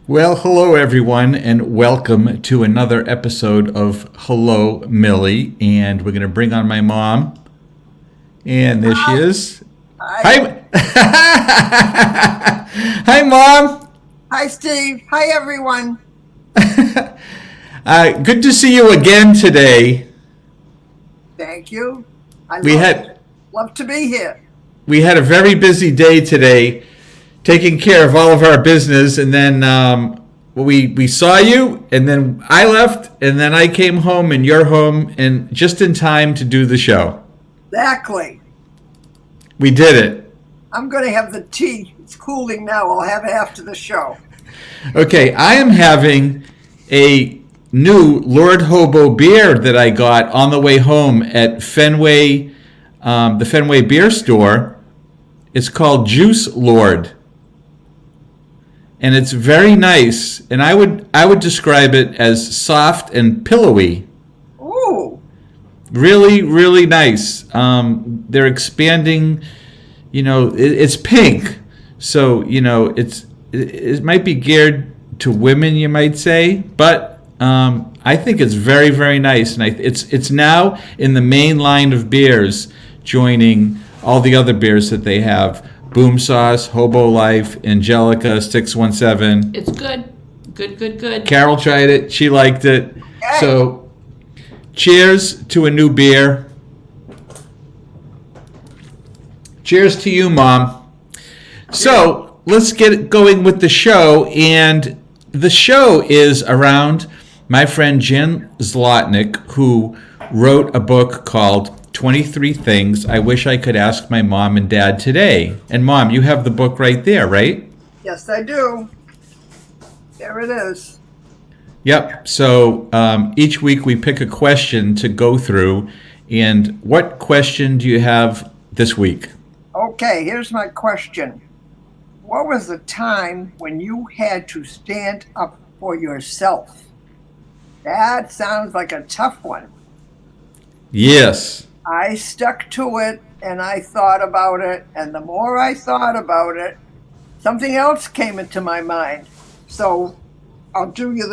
Well, hello everyone, and welcome to another episode of Hello Millie. And we're going to bring on my mom. And there she Hi. is. Hi. Hi. Hi, Mom. Hi, Steve. Hi, everyone. Good to see you again today. Thank you. I We had love to be here. we had a very busy day today, taking care of all of our business, and then we saw you, and then I left, and then I came home, and you're home, and just in time to do the show. Exactly. We did it. I'm going to have the tea. It's cooling now. I'll have it after the show. Okay, I am having a new Lord Hobo beer that I got on the way home at Fenway, the Fenway Beer Store. It's called Juice Lord, and it's very nice. And I would describe it as soft and pillowy. Ooh. Really, really nice. They're expanding. It's pink, so it might be geared to women, you might say, but I think it's very, very nice, and it's now in the main line of beers, joining all the other beers that they have: Boom Sauce, Hobo Life, Angelica, 617. It's good. Good. Carol tried it; she liked it. Hey. So, cheers to a new beer. Cheers to you, Mom. So let's get going with the show. And the show is around my friend Jen Zlotnick, who wrote a book called 23 Things I Wish I Could Ask My Mom and Dad Today. And Mom, you have the book right there, right? Yes, I do. There it is. Yep. So each week we pick a question to go through. And what question do you have this week? Okay, here's my question. What was the time when you had to stand up for yourself? That sounds like a tough one. Yes. I stuck to it and I thought about it, and the more I thought about it, something else came into my mind. So I'll tell you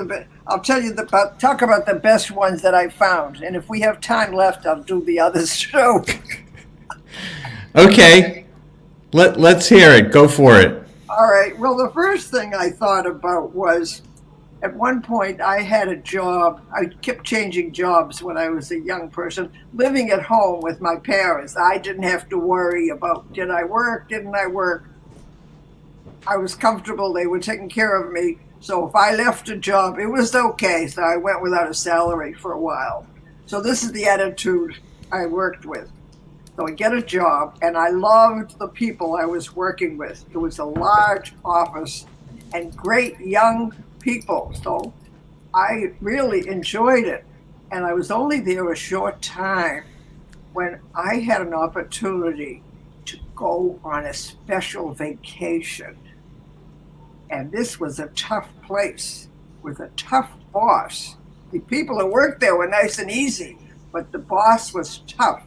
talk about the best ones that I found, and if we have time left, I'll do the others too. Okay. Let's hear it. Go for it. All right. Well, the first thing I thought about was, at one point I had a job. I kept changing jobs when I was a young person, living at home with my parents. I didn't have to worry about didn't I work. I was comfortable. They were taking care of me. So if I left a job, it was okay. So I went without a salary for a while. So this is the attitude I worked with. So I get a job, and I loved the people I was working with. It was a large office and great young people. So I really enjoyed it. And I was only there a short time when I had an opportunity to go on a special vacation. And this was a tough place with a tough boss. The people that worked there were nice and easy, but the boss was tough.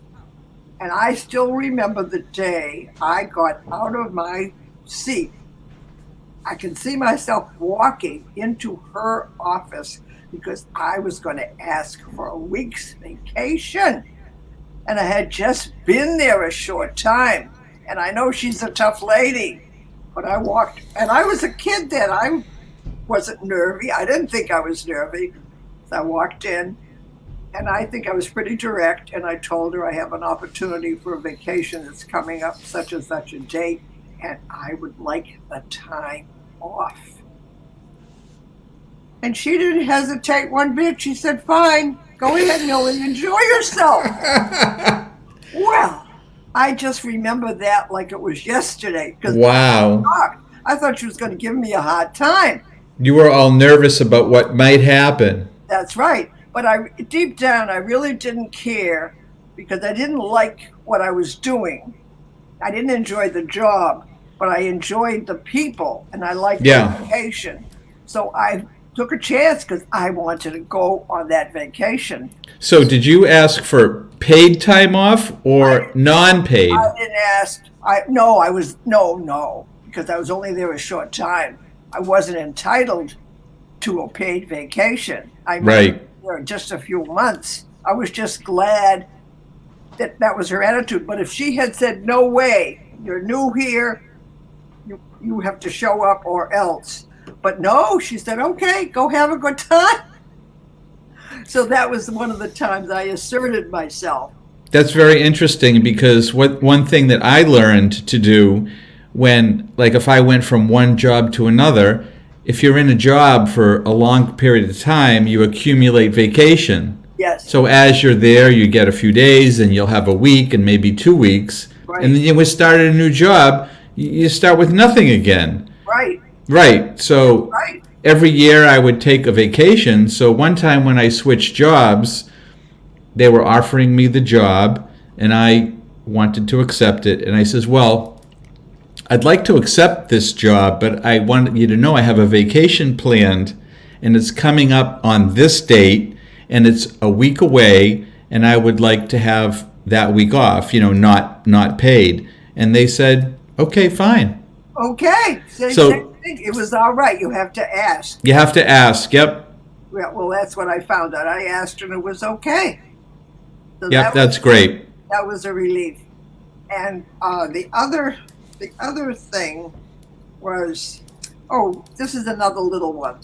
And I still remember the day I got out of my seat. I can see myself walking into her office because I was going to ask for a week's vacation. And I had just been there a short time. And I know she's a tough lady. But I walked, and I was a kid then. I wasn't nervy. I didn't think I was nervy. So I walked in. And I think I was pretty direct, and I told her I have an opportunity for a vacation that's coming up, such and such a date, and I would like the time off. And she didn't hesitate one bit. She said, fine, go ahead, Millie, enjoy yourself. Well, I just remember that like it was yesterday. Wow. I thought she was going to give me a hard time. You were all nervous about what might happen. That's right. But deep down, I really didn't care because I didn't like what I was doing. I didn't enjoy the job, but I enjoyed the people, and I liked the vacation. So I took a chance because I wanted to go on that vacation. So did you ask for paid time off or non-paid? I didn't ask. No, because I was only there a short time. I wasn't entitled to a paid vacation. I Right. for just a few months. I was just glad that that was her attitude. But if she had said, no way, you're new here, you have to show up or else. But no, she said, okay, go have a good time. So that was one of the times I asserted myself. That's very interesting, because one thing that I learned to do when, like, if I went from one job to another, if you're in a job for a long period of time, you accumulate vacation. Yes. So as you're there, you get a few days, and you'll have a week and maybe 2 weeks. Right. And then you start a new job, you start with nothing again. Right. Right. So Right. every year I would take a vacation. So one time when I switched jobs, they were offering me the job, and I wanted to accept it. And I says, well, I'd like to accept this job, but I want you to know I have a vacation planned, and it's coming up on this date, and it's a week away, and I would like to have that week off, not paid. And they said, okay, fine. Okay. So It was all right. You have to ask. you have to ask. Yep. Well, that's what I found out. I asked and it was okay. So Yep, that's great. That was a relief. And the other thing was, this is another little one.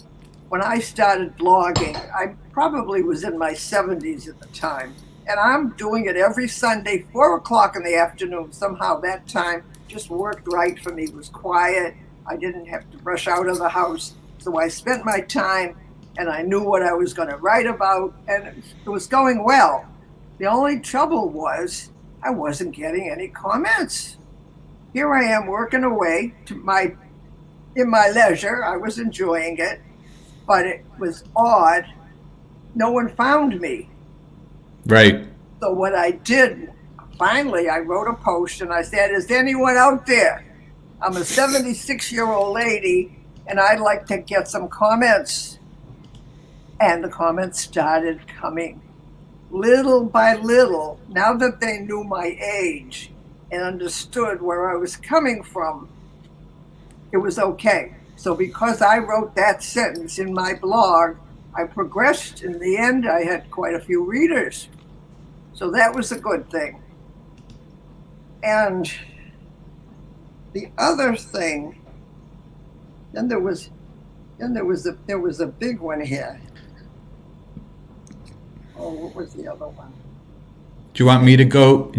When I started blogging, I probably was in my 70s at the time. And I'm doing it every Sunday, 4 o'clock in the afternoon. Somehow that time just worked right for me. It was quiet. I didn't have to rush out of the house. So I spent my time, and I knew what I was going to write about, and it was going well. The only trouble was I wasn't getting any comments. Here I am working away in my leisure. I was enjoying it, but it was odd. No one found me. Right. So what I did, finally, I wrote a post and I said, is anyone out there? I'm a 76-year-old lady and I'd like to get some comments. And the comments started coming little by little. Now that they knew my age and understood where I was coming from, it was okay. So because I wrote that sentence in my blog, I progressed. In the end, I had quite a few readers. So that was a good thing. And the other thing, then there was a big one here. Oh, what was the other one? Do you want me to go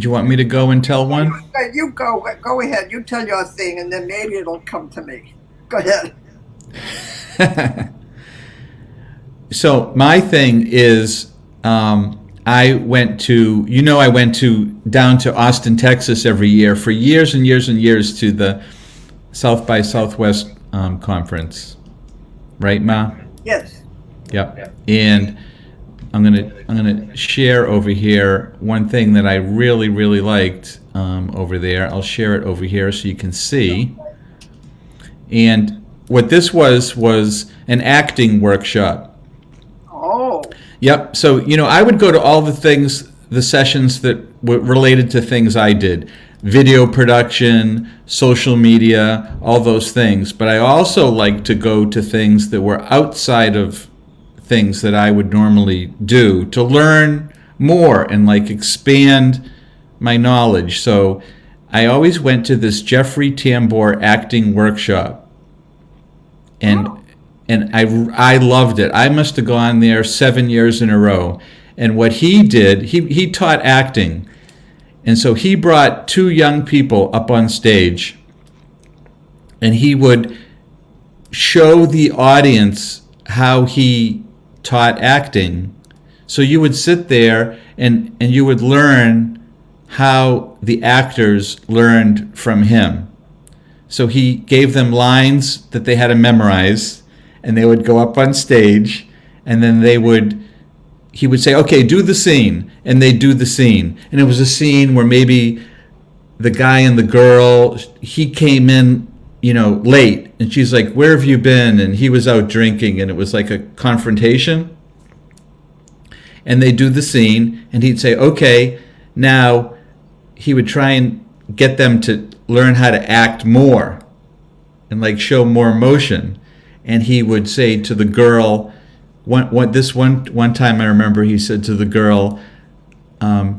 and tell one? You go ahead. You tell your thing, and then maybe it'll come to me. Go ahead. So my thing is, I went down to Austin, Texas every year for years and years and years to the South by Southwest conference, right, Ma? Yes. Yep. And I'm gonna share over here one thing that I really, really liked over there. I'll share it over here so you can see. And what this was an acting workshop. Oh. Yep. So, I would go to all the sessions that were related to things I did. Video production, social media, all those things. But I also like to go to things that were outside of things that I would normally do to learn more and expand my knowledge. So I always went to this Jeffrey Tambor acting workshop. And I loved it. I must have gone there 7 years in a row. And what he did, he taught acting. And so he brought 2 young people up on stage, and he would show the audience how he taught acting. So you would sit there and you would learn how the actors learned from him. So he gave them lines that they had to memorize, and they would go up on stage, and then he would say, okay, do the scene, and they'd do the scene. And it was a scene where maybe the guy and the girl, he came in, late, and she's like, where have you been? And he was out drinking, and it was like a confrontation. And they'd do the scene, and he'd say, okay, now he would try and get them to learn how to act more and show more emotion. and he would say to the girl, one time I remember he said to the girl,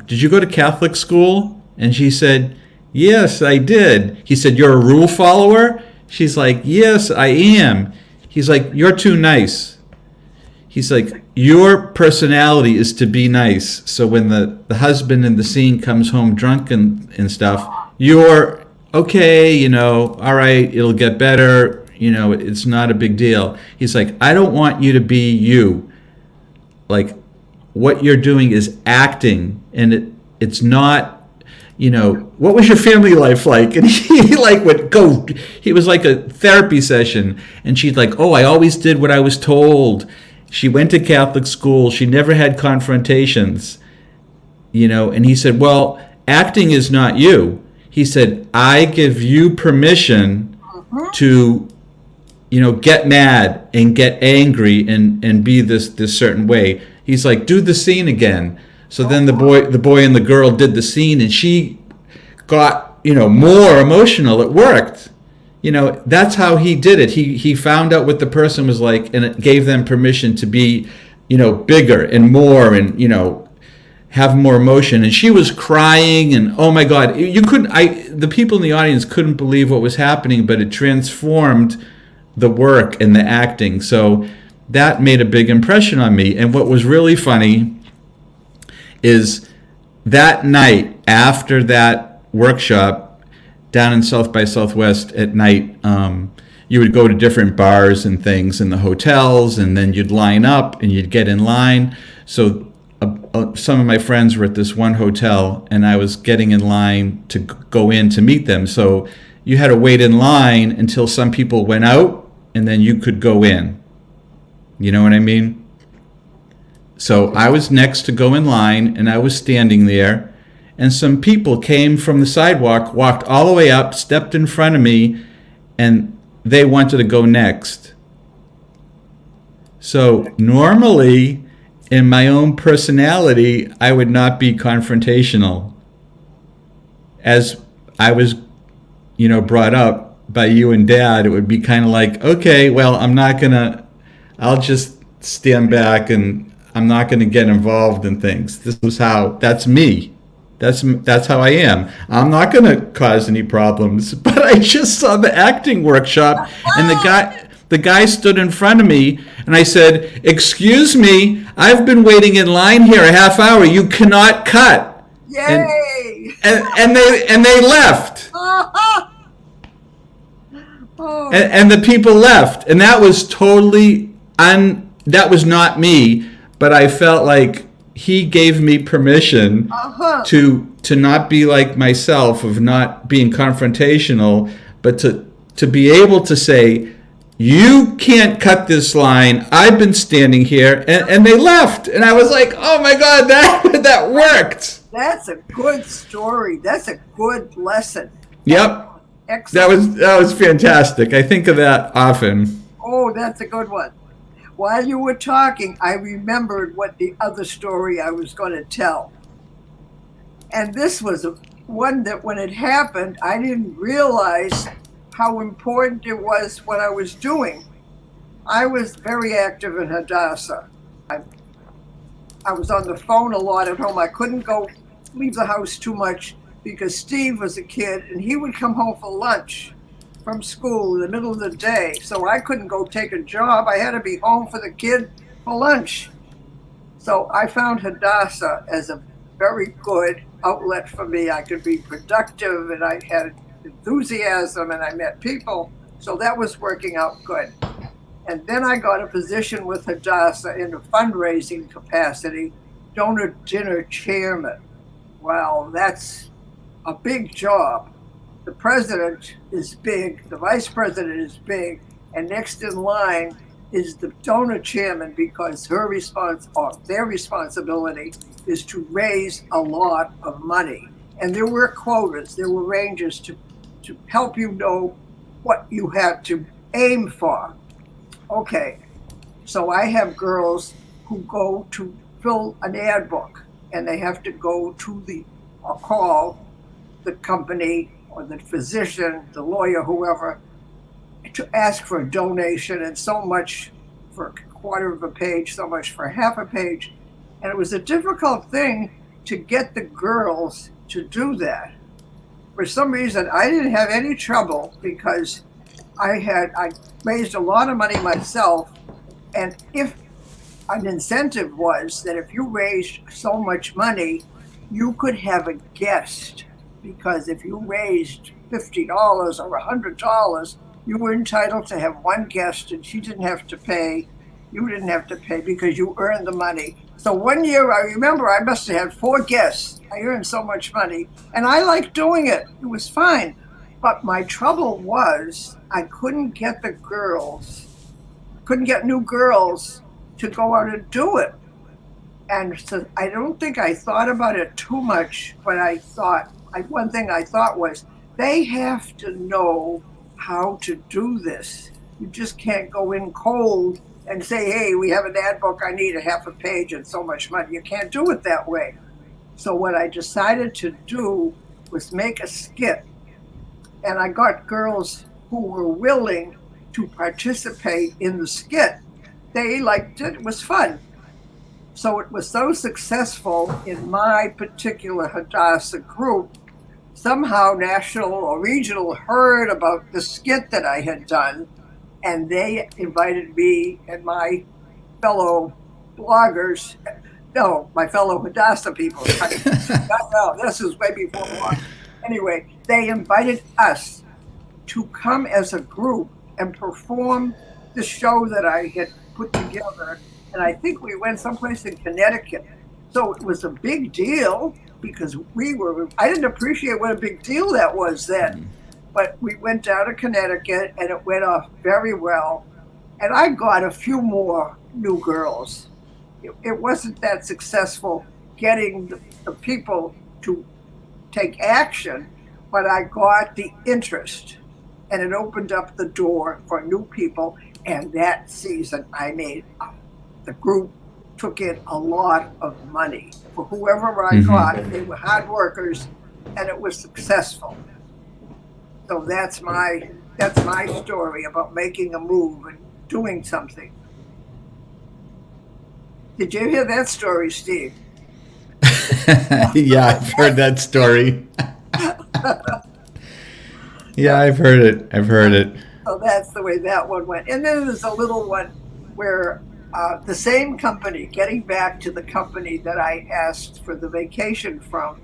did you go to Catholic school? And she said, yes, I did. He said, you're a rule follower? She's like, yes, I am. He's like, you're too nice. He's like, your personality is to be nice. So when the husband in the scene comes home drunk and stuff, you're okay, all right, it'll get better, it's not a big deal. He's like, I don't want you to be you. Like, what you're doing is acting, and it's not, what was your family life like? And he would go, he was like a therapy session, and she'd like, oh, I always did what I was told. She went to Catholic school. She never had confrontations, and he said, well, acting is not you. He said, I give you permission to, get mad and get angry and be this certain way. He's like, do the scene again. So then the boy and the girl did the scene, and she got, more emotional. It worked. That's how he did it. He found out what the person was like, and it gave them permission to be, bigger and more, and, have more emotion. And she was crying, and oh my God, the people in the audience couldn't believe what was happening, but it transformed the work and the acting. So that made a big impression on me. And what was really funny is that night after that workshop down in South by Southwest at night, you would go to different bars and things in the hotels, and then you'd line up and you'd get in line. So some of my friends were at this one hotel, and I was getting in line to go in to meet them. So you had to wait in line until some people went out, and then you could go in. You know what I mean? So I was next to go in line, and I was standing there, and some people came from the sidewalk, walked all the way up, stepped in front of me, and they wanted to go next. So normally, in my own personality, I would not be confrontational. As I was, brought up by you and Dad, it would be kind of like, okay, well, I'll just stand back, and I'm not going to get involved in things. That's me. That's how I am. I'm not going to cause any problems. But I just saw the acting workshop, and the guy stood in front of me, and I said, excuse me, I've been waiting in line here a half hour. You cannot cut. Yay! And they left. Oh. And the people left. And that was totally that was not me, but I felt like he gave me permission to not be like myself, of not being confrontational, but to be able to say, you can't cut this line. I've been standing here, and they left. And I was like, oh my God, that worked. That's a good story. That's a good lesson. Yep. Excellent. That was fantastic. I think of that often. Oh, that's a good one. While you were talking, I remembered what the other story I was going to tell. And this was one that when it happened, I didn't realize how important it was what I was doing. I was very active in Hadassah. I was on the phone a lot at home. I couldn't leave the house too much because Steve was a kid, and he would come home for lunch from school in the middle of the day. So I couldn't go take a job. I had to be home for the kid for lunch. So I found Hadassah as a very good outlet for me. I could be productive, and I had enthusiasm, and I met people. So that was working out good. And then I got a position with Hadassah in a fundraising capacity, donor dinner chairman. Well, that's a big job. The president is big, the vice president is big, and next in line is the donor chairman, because their responsibility is to raise a lot of money. And there were quotas, there were ranges to help you know what you had to aim for. Okay, so I have girls who go to fill an ad book, and they have to go to call the company or the physician, the lawyer, whoever, to ask for a donation and so much for a quarter of a page, so much for half a page. And it was a difficult thing to get the girls to do that. For some reason, I didn't have any trouble because I raised a lot of money myself. And if an incentive was that if you raised so much money, you could have a guest. Because if you raised $50 or $100, you were entitled to have one guest and she didn't have to pay. You didn't have to pay because you earned the money. So one year, I remember I must have had 4 guests. I earned so much money. And I liked doing it. It was fine. But my trouble was I couldn't get new girls to go out and do it. And so I don't think I thought about it too much, but one thing I thought was they have to know how to do this. You just can't go in cold and say, hey, we have an ad book, I need a half a page and so much money. You can't do it that way. So what I decided to do was make a skit. And I got girls who were willing to participate in the skit. They liked it. It was fun. So it was so successful in my particular Hadassah group. Somehow national or regional heard about the skit that I had done, and they invited me and my fellow bloggers, no, my fellow Hadassah people. No, this is way before blog. Anyway, they invited us to come as a group and perform the show that I had put together. And I think we went someplace in Connecticut. So it was a big deal because I didn't appreciate what a big deal that was then. But we went down to Connecticut and it went off very well. And I got a few more new girls. It wasn't that successful getting the people to take action, but I got the interest and it opened up the door for new people. And that season the group took in a lot of money for whoever I got. They were hard workers and it was successful. So that's my story about making a move and doing something. Did you hear that story, Steve? Yeah, I've heard that story. Yeah, I've heard it. So that's the way that one went. And then there's a little one where the same company, getting back to the company that I asked for the vacation from,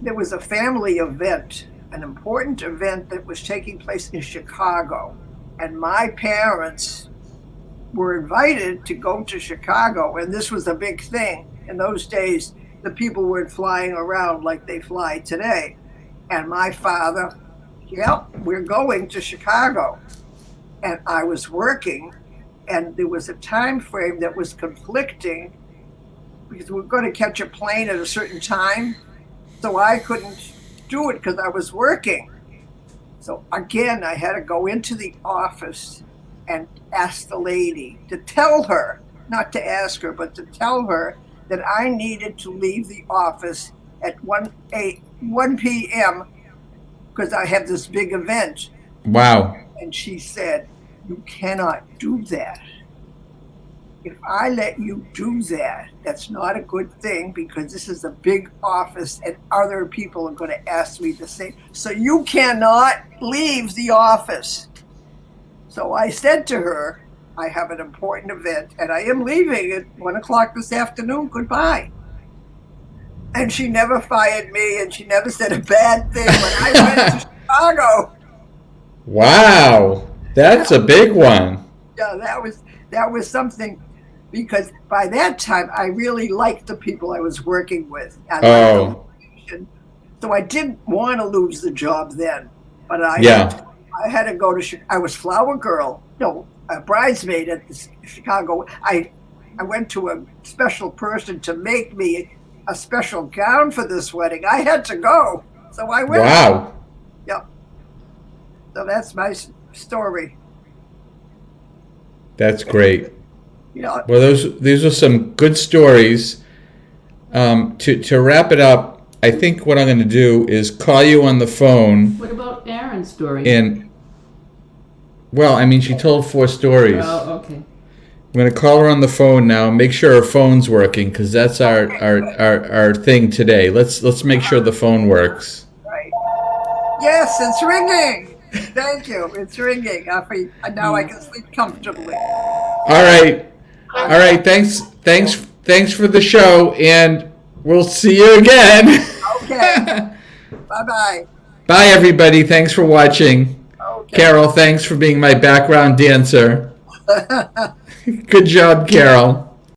there was a family event, an important event that was taking place in Chicago. And my parents were invited to go to Chicago, and this was a big thing. In those days, the people weren't flying around like they fly today. And my father, we're going to Chicago. And I was working, and there was a time frame that was conflicting because we were going to catch a plane at a certain time. So I couldn't do it because I was working. So again, I had to go into the office and ask the lady to tell her, not to ask her, but to tell her that I needed to leave the office at 1 p.m. because I have this big event. Wow. And she said, you cannot do that. If I let you do that, that's not a good thing because this is a big office and other people are going to ask me the same. So you cannot leave the office. So I said to her, I have an important event and I am leaving at 1 o'clock this afternoon. Goodbye. And she never fired me and she never said a bad thing when I went to Chicago. Wow. That's a big one. Yeah, that was something because by that time I really liked the people I was working with. So I didn't want to lose the job then, but I had to go to. I was flower girl, a bridesmaid at the Chicago. I went to a special person to make me a special gown for this wedding. I had to go, so I went. Wow. Yep. So that's my story. That's great. Yeah. Well, these are some good stories. To wrap it up, I think what I'm going to do is call you on the phone. What about Aaron's story? And Well, I mean, she told 4 stories. Oh, okay. I'm going to call her on the phone now. Make sure her phone's working, because that's our thing today. Let's make sure the phone works. Right. Yes, it's ringing. Thank you. It's ringing. Now I can sleep comfortably. All right. Thanks for the show, and we'll see you again. Okay. Bye-bye. Bye, everybody. Thanks for watching. Okay. Carol, thanks for being my background dancer. Good job, Carol.